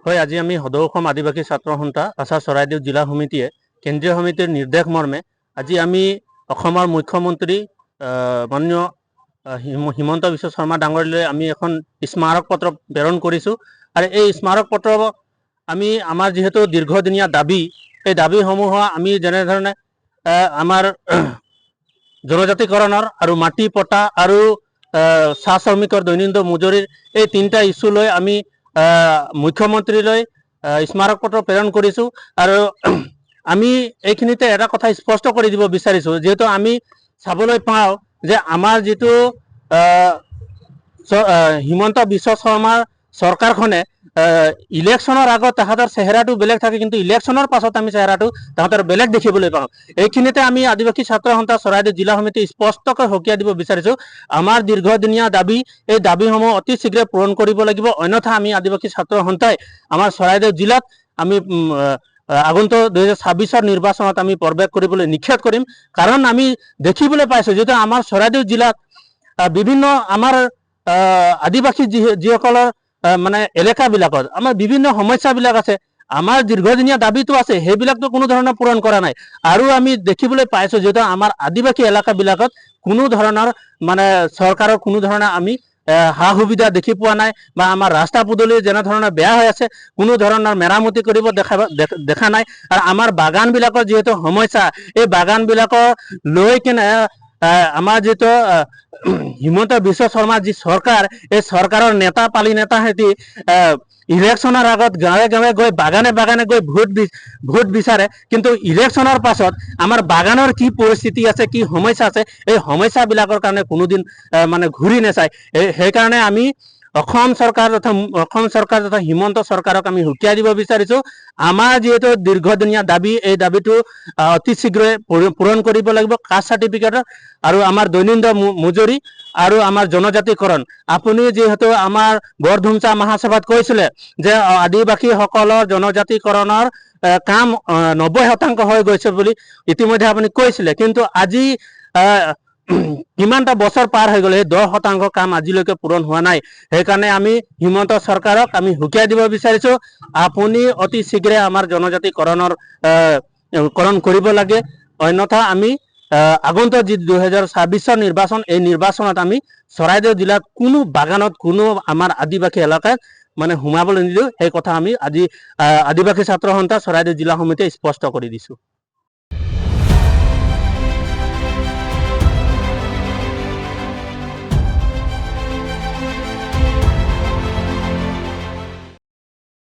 হয়, আজি আমি সদৌ অসম আদিবাসী ছাত্ৰ সন্থা আছাৰ চৰাইদেউ জিলা সমিতিয়ে কেন্দ্ৰীয় সমিতিৰ নিৰ্দেশ মৰ্মে আজি আমি অসমৰ মুখ্যমন্ত্ৰী মাননীয় হিমন্ত বিশ্ব শৰ্মা ডাঙৰীয়ালৈ আমি এখন স্মাৰক পত্ৰ প্ৰেৰণ কৰিছোঁ। আৰু এই স্মাৰক পত্ৰ আমি আমাৰ যিহেতু দীৰ্ঘদিনীয়া দাবী, এই দাবীসমূহ আমি যেনেধৰণে আমাৰ জনজাতিকৰণৰ আৰু মাটি পট্টা আৰু চাহ শ্ৰমিকৰ দৈনন্দিন মজুৰিৰ এই তিনিটা ইস্যু লৈ আমি মুখ্যমন্ত্ৰীলৈ স্মাৰক পত্ৰ প্ৰেৰণ কৰিছোঁ। আৰু আমি এইখিনিতে এটা কথা স্পষ্ট কৰি দিব বিচাৰিছোঁ, যিহেতু আমি চাবলৈ পাওঁ যে আমাৰ যিটো হিমন্ত বিশ্ব শৰ্মাৰ চৰকাৰখনে ইলেকশ্যনৰ আগত তাহাঁতৰ চেহেৰাটো বেলেগ থাকে, কিন্তু ইলেকশ্যনৰ পাছত আমি চেহেৰাটো তাহাঁতৰ বেলেগ দেখিবলৈ পাওঁ। এইখিনিতে আমি আদিবাসী ছাত্ৰ সন্থা চৰাইদেউ জিলা সমিতি স্পষ্টকৈ সকীয়াই দিব বিচাৰিছোঁ, আমাৰ দীৰ্ঘদিনীয়া দাবী, এই দাবীসমূহ অতি শীঘ্ৰে পূৰণ কৰিব লাগিব। অন্যথা আমি আদিবাসী ছাত্ৰ সন্থাই আমাৰ চৰাইদেউ জিলাত আমি আগন্তুক 2026 নিৰ্বাচনত আমি প্ৰৱেশ কৰিবলৈ নিষেধ কৰিম। কাৰণ আমি দেখিবলৈ পাইছোঁ যিহেতু আমাৰ চৰাইদেউ জিলাত বিভিন্ন আমাৰ আদিবাসী যিসকলৰ মানে এলেকাবিলাকত আমাৰ বিভিন্ন সমস্যাবিলাক আছে, আমাৰ দীৰ্ঘদিনীয়া দাবীটো আছে, সেইবিলাকতো কোনো ধৰণৰ পূৰণ কৰা নাই। আৰু আমি দেখিবলৈ পাইছোঁ যিহেতু আমাৰ আদিবাসী এলেকাবিলাকত কোনো ধৰণৰ মানে চৰকাৰৰ কোনো ধৰণৰ আমি সা সুবিধা দেখি পোৱা নাই, বা আমাৰ ৰাস্তা পদূলি যেনেধৰণে বেয়া হৈ আছে কোনো ধৰণৰ মেৰামতি কৰিব দেখা নাই। আৰু আমাৰ বাগানবিলাকৰ যিহেতু সমস্যা, এই বাগানবিলাকৰ লৈ কিনে আমাৰ যিটো হিমন্ত বিশ্ব শৰ্মাৰ যি চৰকাৰ, এই চৰকাৰৰ নেতা পালি নেতাহেঁতি ইলেকশ্যনৰ আগত গাঁৱে গাঁৱে গৈ বাগানে বাগানে গৈ ভোট বিচাৰে, কিন্তু ইলেকশ্যনৰ পাছত আমাৰ বাগানৰ কি পৰিস্থিতি আছে, কি সমস্যা আছে, এই সমস্যাবিলাকৰ কাৰণে কোনোদিন মানে ঘূৰি নাচায়। সেইকাৰণে আমি অসম চৰকাৰ তথা হিমন্ত চৰকাৰক আমি সকীয়াই দিব বিচাৰিছোঁ, আমাৰ যিহেতু দীৰ্ঘদিনীয়া দাবী, এই দাবীটো অতি শীঘ্ৰে পূৰণ কৰিব লাগিব। কাষ্ট চাৰ্টিফিকেট আৰু আমাৰ দৈনন্দিন মজুৰি আৰু আমাৰ জনজাতিকৰণ। আপুনি যিহেতু আমাৰ বৰধুমচা মহাসভাত কৈছিলে যে আদিবাসীসকলৰ জনজাতিকৰণৰ কাম 90% হৈ গৈছে বুলি ইতিমধ্যে আপুনি কৈছিলে, কিন্তু আজি কিমানটা বছৰ পাৰ হৈ গ'ল, সেই 10% কাম আজিলৈকে পূৰণ হোৱা নাই। সেইকাৰণে আমি হিমন্ত চৰকাৰক আমি সকীয়াই দিব বিচাৰিছোঁ, আপুনি অতি শীঘ্ৰে আমাৰ জনজাতিকৰণৰ কৰণ কৰিব লাগে। অন্যথা আমি আগন্তুক যি 2026 নিৰ্বাচন, এই নিৰ্বাচনত আমি চৰাইদেউ জিলাত কোনো বাগানত কোনো আমাৰ আদিবাসী এলেকাত মানে সোমাবলৈ নিদিওঁ। সেই কথা আমি আজি আদিবাসী ছাত্ৰ সন্থা চৰাইদেউ জিলা সমিতিয়ে স্পষ্ট কৰি দিছোঁ।